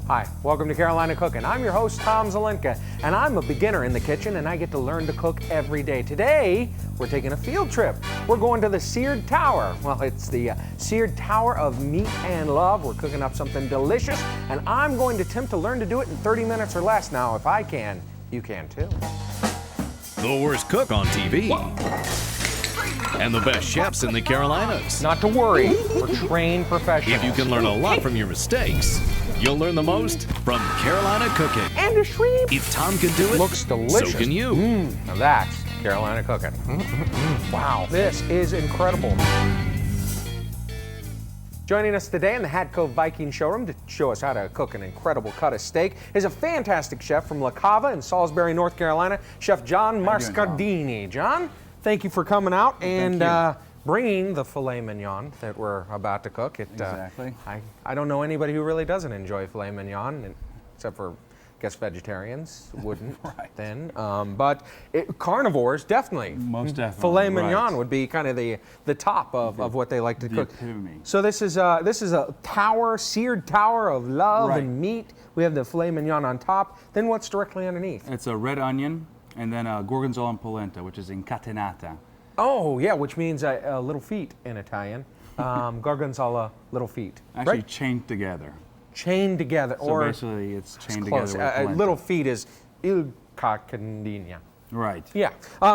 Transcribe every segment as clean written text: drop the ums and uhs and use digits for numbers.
Hi, welcome to Carolina Cooking. I'm your host, Tom Zelenka, and I'm a beginner in the kitchen, and I get to learn to cook every day. Today, we're taking a field trip. We're going to the Seared Tower. Well, it's the Seared Tower of Meat and Love. We're cooking up something delicious, and I'm going to attempt to learn to do it in 30 minutes or less. Now, if I can, you can too. The worst cook on TV. And the best chefs in the Carolinas. Not to worry, we're trained professionals. If you can learn a lot from your mistakes, you'll learn the most from Carolina Cooking. And a shrimp. If Tom can do it, Looks delicious. so can you. Now that's Carolina Cooking. Wow, this is incredible. Joining us today in the Hat Cove Viking showroom to show us how to cook an incredible cut of steak is a fantastic chef from Cava in Salisbury, North Carolina, Chef John Mascardini. John, thank you for coming out and bringing the filet mignon that we're about to cook. Exactly. I don't know anybody who really doesn't enjoy filet mignon, except for, I guess, vegetarians wouldn't then. But carnivores, definitely. Most definitely. Filet mignon would be kind of the top of what they like to cook. Epitome. So this is a tower, seared tower of love and meat. We have the filet mignon on top. Then what's directly underneath? It's a red onion and then a Gorgonzola Polenta, which is incatenata. Oh, yeah, which means little feet in Italian. Gorgonzola, little feet. Actually chained together. Chained together. So basically it's chained together with polenta. Little feet is il cacandina. Right. Yeah.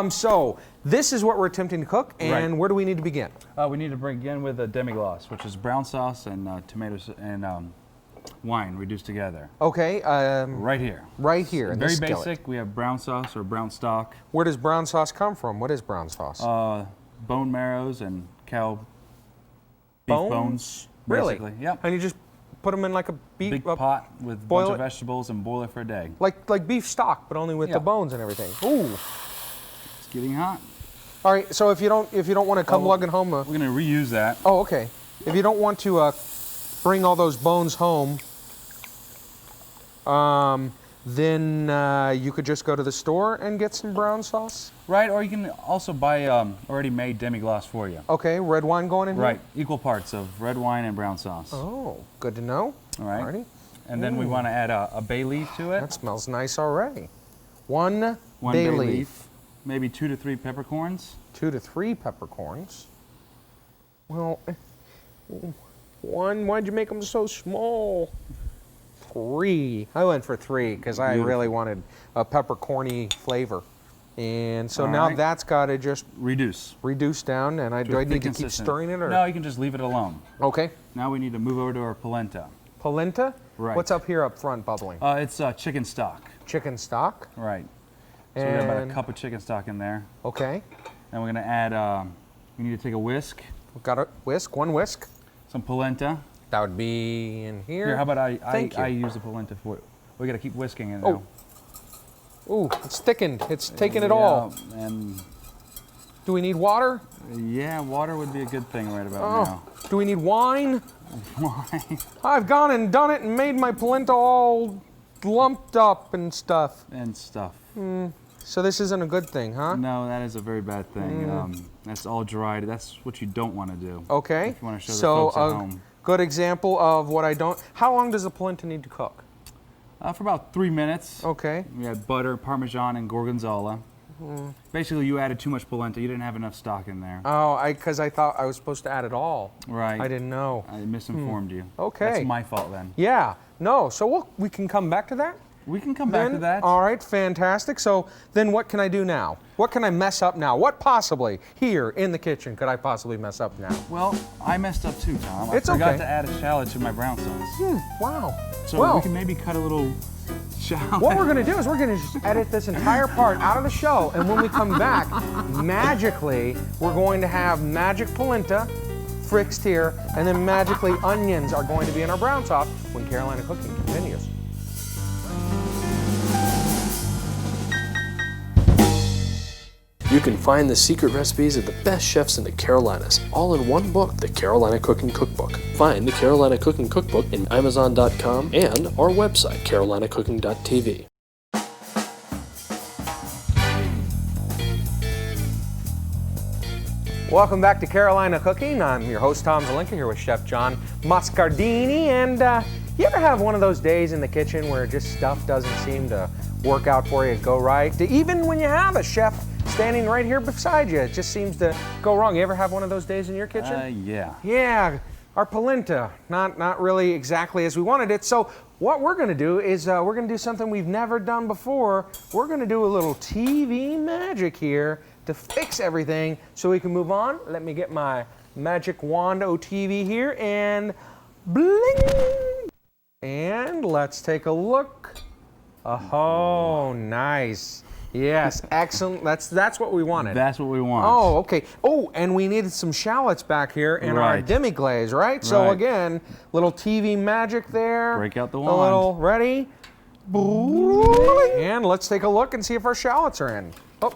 So this is what we're attempting to cook, and where do we need to begin? We need to begin with a demi-glace, which is brown sauce and tomatoes and wine reduced together. Okay. Right here. Right here in Very this skillet. basic. We have brown sauce or brown stock. Where does brown sauce come from? What is brown sauce? Bone marrows and cow beef bones. Really? Basically. Yep. And you just put them in like a Big pot with a bunch of vegetables and boil it for a day. Like beef stock, but only with the bones and everything. Ooh. It's getting hot. All right. So if you don't want to come lugging home, we're gonna reuse that. Oh, okay. If you don't want to bring all those bones home, then you could just go to the store and get some brown sauce. Right, or you can also buy already made demi-glace for you. Okay, red wine going in here? Right, equal parts of red wine and brown sauce. Oh, good to know. All right. Alrighty. And then we want to add a bay leaf to it. That smells nice already. One bay bay leaf. leaf. Maybe 2 to 3 peppercorns. 2 to 3 peppercorns. Well, one, why'd you make them so small? 3. I went for 3 because I really wanted a peppercorny flavor. And so now that's got to just reduce down, and do I need to keep stirring it? Or? No, you can just leave it alone. Okay. Now we need to move over to our polenta. Polenta? Right. What's up here up front bubbling? It's chicken stock. Chicken stock? Right. So we got about a cup of chicken stock in there. Okay. And we're going to add, we need to take a whisk. We've got a whisk, one whisk. Some polenta. That would be in here. Here, how about Thank you. I use the polenta for it. We got to keep whisking it now. Ooh, it's thickened. It's taken it all. And do we need water? Yeah, water would be a good thing right about now. Do we need wine? Wine. I've gone and done it and made my polenta all lumped up and stuff. So this isn't a good thing, huh? No, that is a very bad thing. That's all dried. That's what you don't want to do. Okay. If you want to show the folks at home. Good example of what I don't. How long does the polenta need to cook? For about 3 minutes. Okay. We had butter, Parmesan, and Gorgonzola. Basically, you added too much polenta. You didn't have enough stock in there. Oh, because I thought I was supposed to add it all. Right. I didn't know. I misinformed you. Okay. That's my fault then. Yeah. No. So we can come back to that? We can come back to that. All right, fantastic. So then what can I do now? What can I mess up now? What possibly here in the kitchen could I possibly mess up now? Well, I messed up too, Tom. It's I forgot okay. to add a shallot to my brown sauce. Wow. So we can maybe cut a little shallot. What we're going to do is we're going to just edit this entire part out of the show, and when we come back, magically, we're going to have magic polenta fixed here, and then magically onions are going to be in our brown sauce when Carolina Cooking continues. You can find the secret recipes of the best chefs in the Carolinas, all in one book, the Carolina Cooking Cookbook. Find the Carolina Cooking Cookbook in Amazon.com and our website, carolinacooking.tv. Welcome back to Carolina Cooking. I'm your host, Tom Zelenka, here with Chef John Mascardini. And You ever have one of those days in the kitchen where just stuff doesn't seem to work out for you, go right? Even when you have a chef standing right here beside you, it just seems to go wrong. You ever have one of those days in your kitchen? Yeah. Yeah, our polenta, not really exactly as we wanted it. So what we're gonna do is we're gonna do something we've never done before. We're gonna do a little TV magic here to fix everything so we can move on. Let me get my magic wand OTV here and bling! And let's take a look. Oh, nice. Yes, excellent. That's what we wanted. That's what we want. Oh, okay. Oh, and we needed some shallots back here in our demi-glaze, right? So again, little TV magic there. Break out the A wand. little, ready? And let's take a look and see if our shallots are in. Oh,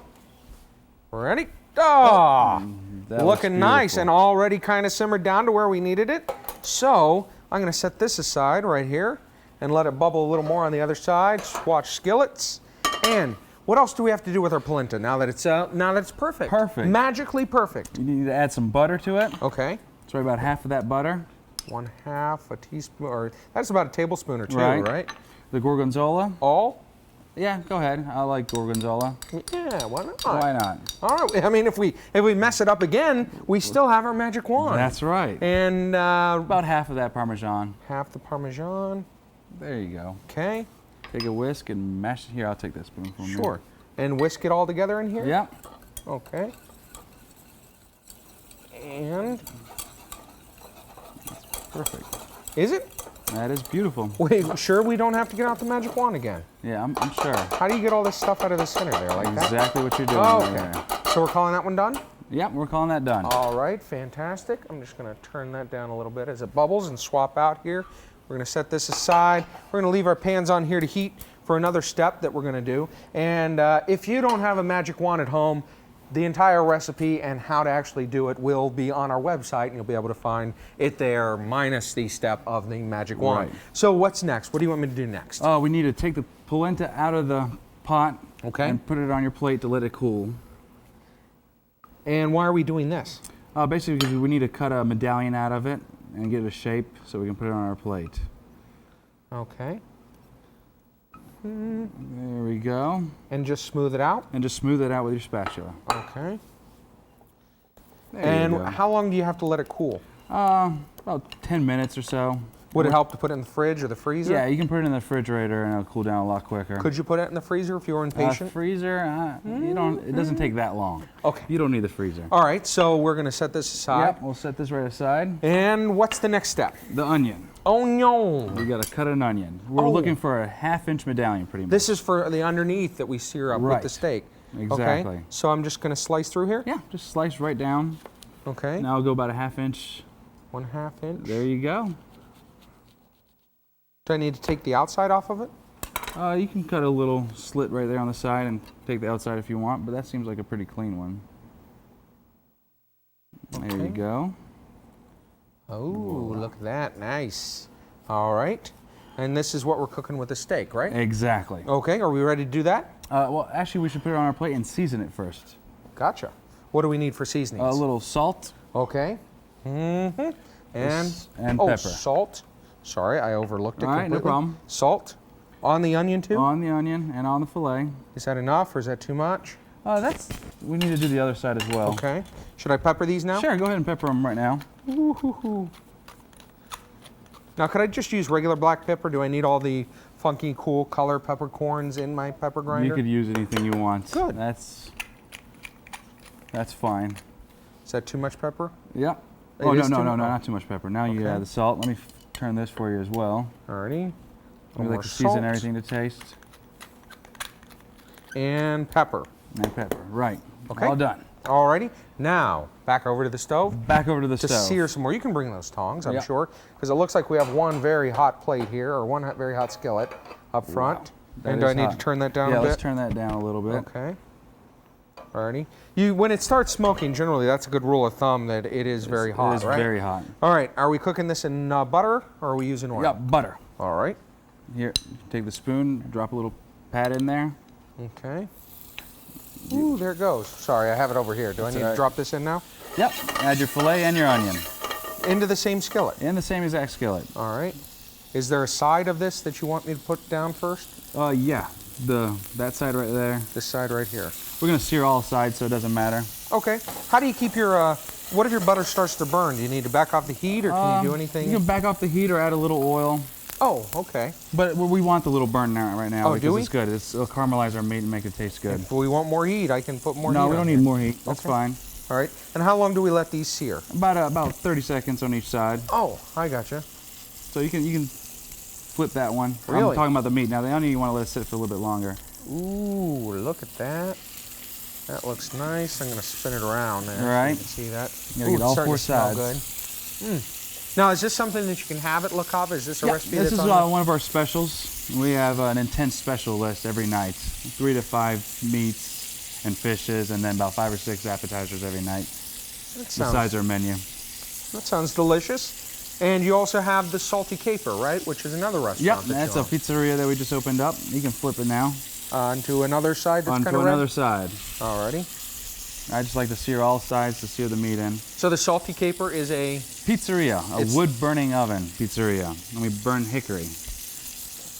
ready? Oh, looking nice and already kind of simmered down to where we needed it. So I'm going to set this aside right here and let it bubble a little more on the other side. Swatch skillets. And what else do we have to do with our polenta now that it's perfect? Perfect. Magically perfect. You need to add some butter to it. Okay. So about half of that butter. 1/2 a teaspoon, or that's about a tablespoon or two, right? The gorgonzola. All? Yeah, go ahead. I like gorgonzola. Yeah, why not? Why not? All right. I mean, if we mess it up again, we still have our magic wand. That's right. And About half of that Parmesan. half the Parmesan. There you go. Okay. Take a whisk and mash it. Here, I'll take that spoonful. Sure. And whisk it all together in here? Yeah. Okay. And Perfect. is it? That is beautiful. Wait, sure we don't have to get out the magic wand again? Yeah, I'm sure. How do you get all this stuff out of the center there like that? Exactly what you're doing. Oh, right okay. there. So we're calling that one done? Yep, we're calling that done. All right, fantastic. I'm just going to turn that down a little bit as it bubbles and swap out here. We're going to set this aside. We're going to leave our pans on here to heat for another step that we're going to do. And if you don't have a magic wand at home, the entire recipe and how to actually do it will be on our website, and you'll be able to find it there minus the step of the magic wand. Right. So what's next? What do you want me to do next? Oh, we need to take the polenta out of the pot and put it on your plate to let it cool. And why are we doing this? Basically because we need to cut a medallion out of it and get it a shape so we can put it on our plate. Okay. There we go. And just smooth it out? And just smooth it out with your spatula. Okay. There And you go. how long do you have to let it cool? About 10 minutes or so. Would it help to put it in the fridge or the freezer? Yeah, you can put it in the refrigerator and it'll cool down a lot quicker. Could you put it in the freezer if you were impatient? Freezer, you don't. It doesn't take that long. Okay. You don't need the freezer. All right, so we're going to set this aside. Yep, we'll set this right aside. And what's the next step? The onion. Onion. We got to cut an onion. We're looking for a 1/2-inch medallion, pretty much. This is for the underneath that we sear up with the steak. Exactly. Okay, so I'm just going to slice through here? Yeah, just slice right down. Okay. Now I'll go about a 1/2 inch. 1/2 inch. There you go. Do I need to take the outside off of it? You can cut a little slit right there on the side and take the outside if you want, but that seems like a pretty clean one. There you go. Oh, look at that. Nice. All right. And this is what we're cooking with the steak, right? Exactly. Okay, are we ready to do that? Well, actually, we should put it on our plate and season it first. Gotcha. What do we need for seasonings? A little salt. Okay. Mm-hmm. And pepper. Salt. Sorry, I overlooked it All right, completely. no problem. Salt on the onion too? On the onion and on the filet. Is that enough or is that too much? We need to do the other side as well. Okay. Should I pepper these now? Sure, go ahead and pepper them right now. Woo-hoo-hoo. Now, could I just use regular black pepper? Do I need all the funky, cool color peppercorns in my pepper grinder? You could use anything you want. Good. That's fine. Is that too much pepper? Yeah. It Oh, is no, too much? not too much pepper. Now you Okay. add the salt. Let me turn this for you as well. Alrighty. We like to season everything to taste. And pepper. And pepper, right. Okay. All done. Alrighty. Now, back over to the stove. Back over to the To stove. sear some more. You can bring those tongs, I'm Yeah. sure, because it looks like we have one very hot plate here, or one very hot skillet up front. That And do is I need to hot. turn that down Yeah, a bit? let's turn that down a little bit. Okay. Alrighty. When it starts smoking, generally that's a good rule of thumb that it is very hot, It is right? very hot. All right. Are we cooking this in butter or are we using oil? Yeah, butter. All right. Here, take the spoon, drop a little pat in there. Okay. Ooh, there it goes. Sorry, I have it over here. Do I need to alright. drop this in now? Yep. Add your filet and your onion Into the same skillet. in the same exact skillet. All right. Is there a side of this that you want me to put down first? Yeah, that side right there. This side right here. We're gonna sear all sides, so it doesn't matter. Okay. How do you keep your, what if your butter starts to burn? Do you need to back off the heat, or can you do anything? You can back off the heat or add a little oil. Oh, okay. But we want the little burn now, right now, Oh, because do we? it's good. It'll caramelize our meat and make it taste good. If we want more heat, I can put more heat No, we on don't here. need more heat. That's Okay. fine. All right. And how long do we let these sear? About 30 seconds on each side. Oh, I gotcha. So you can flip that one. Really? I'm talking about the meat now. The onion you want to let it sit for a little bit longer. Ooh, look at that. That looks nice. I'm going to spin it around there. All right. So you can see that. You gotta get Ooh, all it's starting four to smell sides. good. Now, is this something that you can have at La Cava? Is this a recipe This that's is on one of our specials. We have an intense special list every night. 3 to 5 meats and fishes, and then about 5 or 6 appetizers every night. Besides our menu. That sounds delicious. And you also have the salty caper, right? Which is another restaurant. Yep, that that's you a own. pizzeria that we just opened up. You can flip it now. Onto another side that's kind Onto of red? another side. Alrighty. I just like to sear all sides to sear the meat in. So the salty caper is a... Pizzeria, a wood-burning oven pizzeria. And we burn hickory.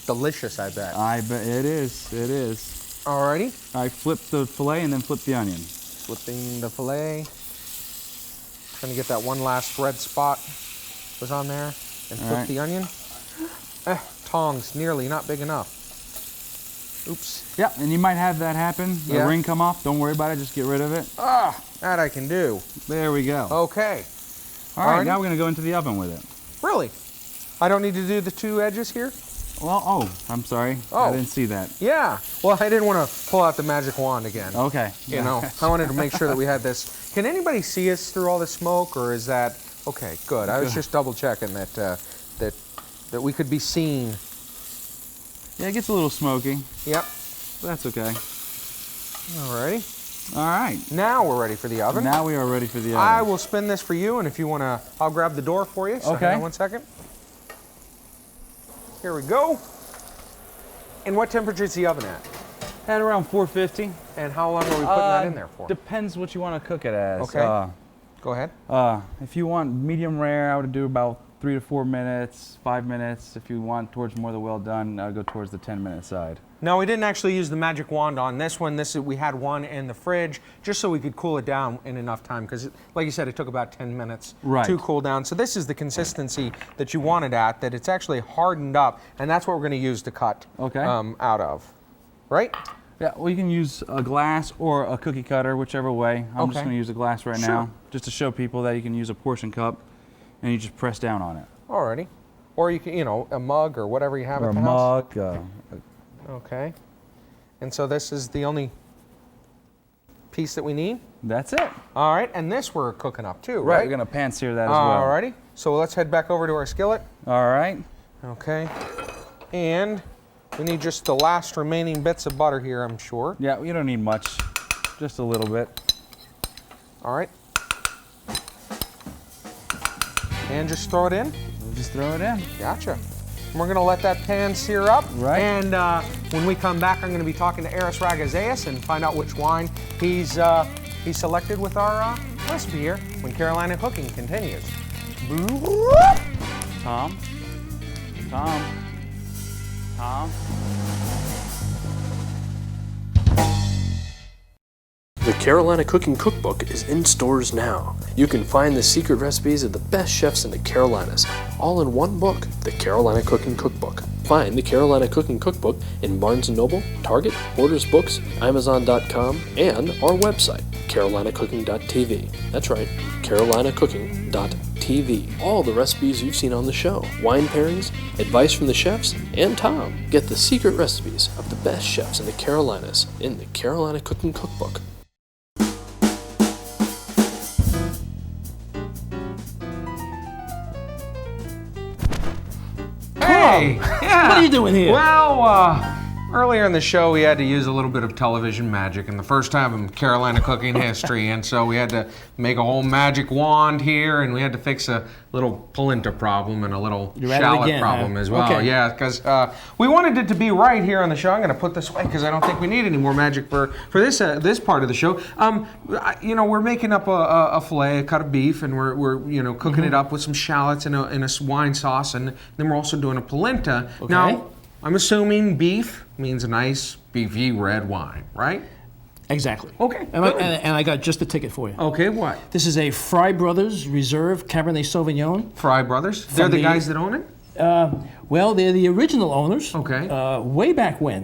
delicious, I bet. I bet it is. It is. Alrighty. I flip the fillet and then flip the onion. Flipping the fillet. Trying to get that one last red spot was on there. And flip right. the onion. Tongs, nearly, not big enough. Oops. Yeah, and you might have that happen. The Yeah. ring come off. Don't worry about it. Just get rid of it. Ah, that I can do. There we go. Okay. All right, alrighty. now we're going to go into the oven with it. Really? I don't need to do the two edges here? Well, oh, I'm sorry. Oh. I didn't see that. Yeah. Well, I didn't want to pull out the magic wand again. Okay. You know, I wanted to make sure that we had this. Can anybody see us through all the smoke, or is that okay? Good. I was just double checking that that we could be seen. Yeah, it gets a little smoky. Yep. But that's okay. Alrighty. All right. Now we're ready for the oven. Now we are ready for the oven. I will spin this for you, and if you want to, I'll grab the door for you. So Okay. hang on 1 second. Here we go. And what temperature is the oven at? At around 450. And how long are we putting that in there for? Depends what you want to cook it as. Okay. Go ahead. If you want medium rare, I would do about 3 to 4 minutes, 5 minutes. If you want towards more the well done, I would go towards the 10-minute side. No, we didn't actually use the magic wand on this one. We had one in the fridge just so we could cool it down in enough time because, like you said, it took about 10 minutes to cool down. So this is the consistency that you wanted at, that it's actually hardened up, and that's what we're going to use to cut out of, right? Yeah, well, you can use a glass or a cookie cutter, whichever way. I'm just going to use a glass right now, just to show people that you can use a portion cup, and you just press down on it. Alrighty. Or you can, a mug or whatever you have Or at the a house. mug. Okay. And so this is the only piece that we need? That's it. All right, and this we're cooking up too, Right, right? we're going to pan sear that as well. Alrighty. So let's head back over to our skillet. All right. Okay. And we need just the last remaining bits of butter here, I'm sure. Yeah, you don't need much, just a little bit. All right. And just throw it in? Just throw it in. Gotcha. And we're gonna let that pan sear up. Right. And when we come back, I'm gonna be talking to Aris Ragazeas and find out which wine he's selected with our recipe here when Carolina Cooking continues. Tom? The Carolina Cooking Cookbook is in stores now. You can find the secret recipes of the best chefs in the Carolinas, all in one book, the Carolina Cooking Cookbook. Find the Carolina Cooking Cookbook in Barnes & Noble, Target, Borders Books, Amazon.com, and our website, carolinacooking.tv. That's right, carolinacooking.tv. All the recipes you've seen on the show, wine pairings, advice from the chefs, and Tom. Get the secret recipes of the best chefs in the Carolinas in the Carolina Cooking Cookbook. Hey! Yeah. What are you doing here? Well, Earlier in the show, we had to use a little bit of television magic, and the first time in Carolina cooking history, and so we had to make a whole magic wand here, and we had to fix a little polenta problem and a little shallot problem as well. Okay. Yeah, because we wanted it to be right here on the show. I'm going to put this away because I don't think we need any more magic for this this part of the show. You know, we're making up a fillet, a cut of beef, and we're you know cooking it up with some shallots in a wine sauce, and then we're also doing a polenta. Okay. Now, I'm assuming beef means a nice beefy red wine, right? Exactly. Okay, And good. I got just the ticket for you. Okay, what? This is a Fry Brothers Reserve Cabernet Sauvignon. Fry Brothers? They're the guys that own it? Well, they're the original owners. Okay. Way back when,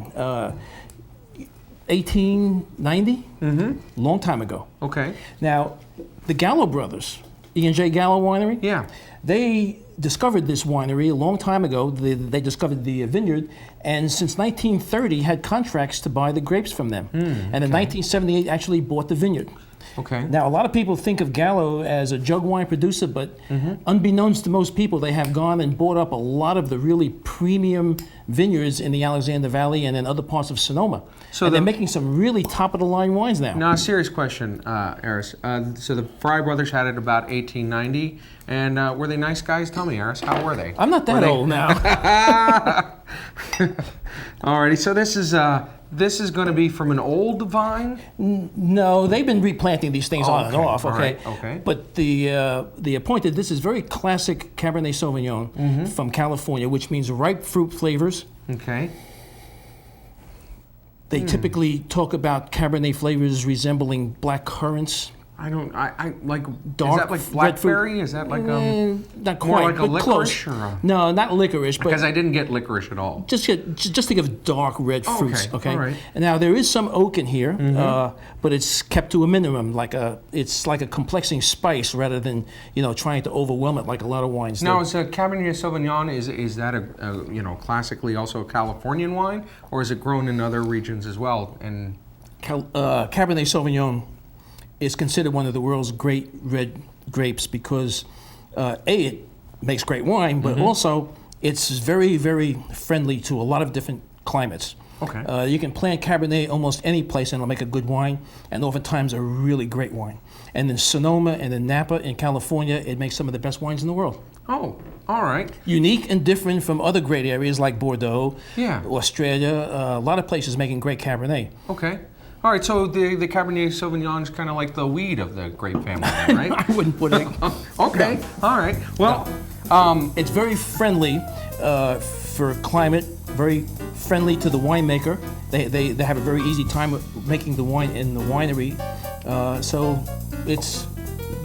1890. Long time ago. Okay. Now, the Gallo brothers, E&J Gallo Winery. Yeah. They discovered this winery a long time ago. They discovered the vineyard, and since 1930 had contracts to buy the grapes from them. And in 1978 actually bought the vineyard. Okay. Now, a lot of people think of Gallo as a jug wine producer, but unbeknownst to most people, they have gone and bought up a lot of the really premium vineyards in the Alexander Valley and in other parts of Sonoma. So and they're making some really top-of-the-line wines now. Now, a serious question, Eris. So the Fry Brothers had it about 1890, and were they nice guys? Tell me, Eris, how were they? I'm not that old now. Alrighty, so this is going to be from an old vine? No, they've been replanting these things on and Okay, off, all okay? right, okay. But the appointed, this is very classic Cabernet Sauvignon from California, which means ripe fruit flavors. Okay. They typically talk about Cabernet flavors resembling black currants. I like, Dark is that like red fruit. blackberry? Is that like, Not quite, more like a but licorice? close. Or a, No, not licorice, but because I didn't get licorice at all. just think of dark red fruits, okay? all right. And now there is some oak in here, but it's kept to a minimum, it's like a complexing spice rather than trying to overwhelm it like a lot of wines Now, do. is a Cabernet Sauvignon, is that a classically also a Californian wine, or is it grown in other regions as well? And Cabernet Sauvignon is considered one of the world's great red grapes because it makes great wine, but also it's very, very friendly to a lot of different climates. Okay. You can plant Cabernet almost any place and it'll make a good wine, and oftentimes a really great wine. And in Sonoma and in Napa in California, it makes some of the best wines in the world. oh, all right. Unique and different from other great areas like Bordeaux, Yeah. Australia, a lot of places making great Cabernet. Okay. All right, so the Cabernet Sauvignon is kind of like the weed of the grape family, then, right? I wouldn't put it. Okay. All right. Well, It's very friendly for climate, very friendly to the winemaker. They have a very easy time of making the wine in the winery, so it's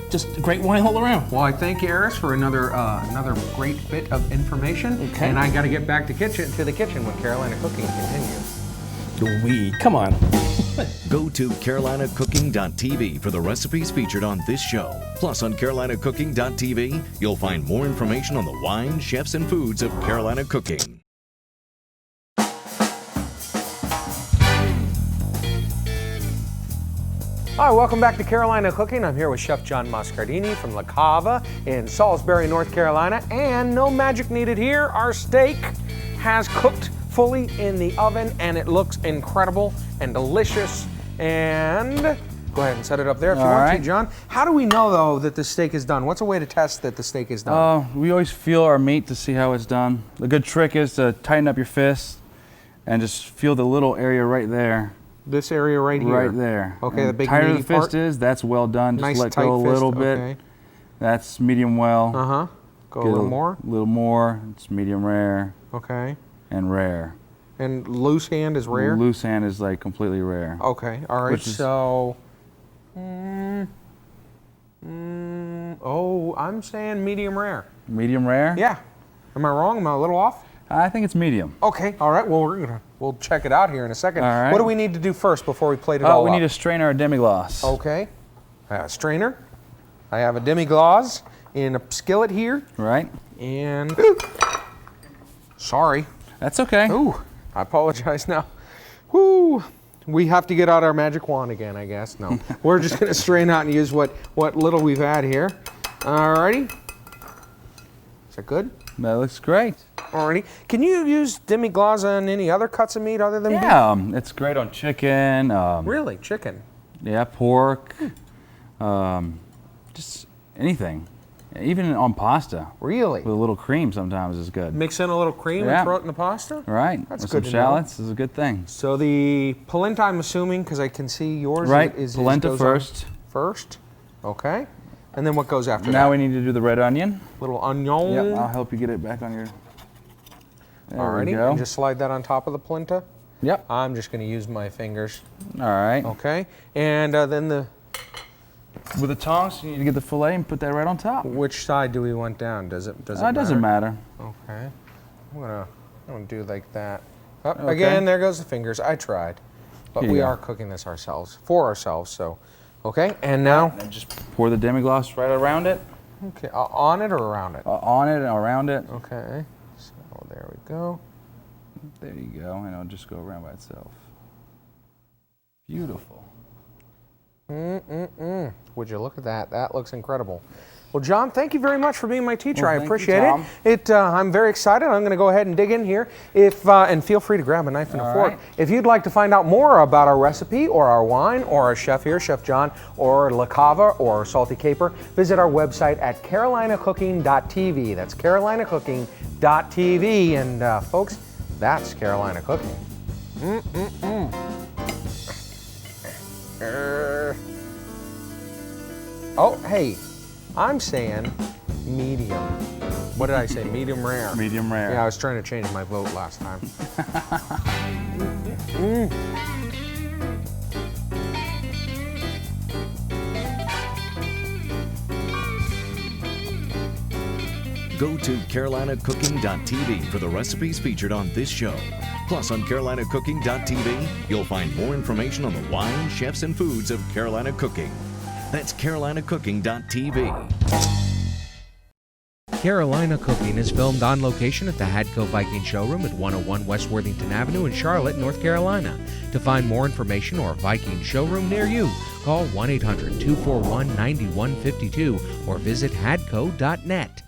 just great wine all around. well, I thank you, Eris, for another great bit of information. Okay. And I got to get back to the kitchen when Carolina Cooking continues. The weed, come on. Go to carolinacooking.tv for the recipes featured on this show. Plus, on carolinacooking.tv, you'll find more information on the wines, chefs, and foods of Carolina Cooking. Hi, welcome back to Carolina Cooking. I'm here with Chef John Moscardini from La Cava in Salisbury, North Carolina. And no magic needed here. Our steak has cooked fully in the oven and it looks incredible and delicious. And go ahead and set it up there if you All want right. to, John. How do we know, though, that the steak is done? What's a way to test that the steak is done? We always feel our meat to see how it's done. The good trick is to tighten up your fist and just feel the little area right there. This area right here? Right there. Okay, And the big tighter meaty the fist part? is, that's well done. Just Nice let tight go a fist, little bit. okay. That's medium well. Uh-huh. Go a Get little more? A little more. It's medium rare Okay. and rare. And loose hand is rare? Loose hand is like completely rare. Okay, all right, Which is- so... I'm saying medium rare. Medium rare? Yeah. Am I wrong? Am I a little off? I think it's medium. Okay, all right, well, we'll check it out here in a second. All right. What do we need to do first before we plate it all We up? need to strain our demi-glace. Okay. I have a strainer. I have a demi-glace in a skillet here. Right? And... Sorry. That's okay. Ooh, I apologize now. Woo! We have to get out our magic wand again, I guess. No, we're just gonna strain out and use what little we've had here. Alrighty. Is that good? That looks great. Alrighty. Can you use demi-glace on any other cuts of meat other than beef? Yeah, it's great on chicken. Really? Chicken? Yeah, pork. Just anything. Even on pasta. Really? With a little cream sometimes is good. Mix in a little cream Yeah. and throw it in the pasta? Right. That's With good some to know. shallots is a good thing. So the polenta, I'm assuming, because I can see yours Right. goes Polenta on first. First. Okay. And then what goes after that? Now we need to do the red onion. Little onion. Yep, I'll help you get it back on your. There we Alrighty. go. And just slide that on top of the polenta. Yep. I'm just going to use my fingers. All right. Okay. And then the With the tongs, you need to get the fillet and put that right on top. which side do we want down? Does it It doesn't matter. Okay. I'm gonna do like that. Oh, Okay. Again, there goes the fingers. I tried, but Here you we go. are cooking this ourselves for ourselves. So, okay. And now, And just pour the demi-glace right around it. okay, on it or around it? On it and around it. Okay. So there we go. There you go, and it'll just go around by itself. Beautiful. Would you look at that? That looks incredible. Well, John, thank you very much for being my teacher. Well, I thank you, appreciate Tom. it. I'm very excited. I'm going to go ahead and dig in here. And feel free to grab a knife and a All fork. right. If you'd like to find out more about our recipe or our wine or our chef here, Chef John, or La Cava or Salty Caper, visit our website at carolinacooking.tv. That's carolinacooking.tv. And folks, that's Carolina Cooking. Oh, hey, I'm saying medium. What did I say? Medium rare. Medium rare. Yeah, I was trying to change my vote last time. Go to carolinacooking.tv for the recipes featured on this show. Plus, on carolinacooking.tv, you'll find more information on the wine, chefs, and foods of Carolina Cooking. That's carolinacooking.tv. Carolina Cooking is filmed on location at the Hadco Viking Showroom at 101 West Worthington Avenue in Charlotte, North Carolina. To find more information or a Viking showroom near you, call 1-800-241-9152 or visit hadco.net.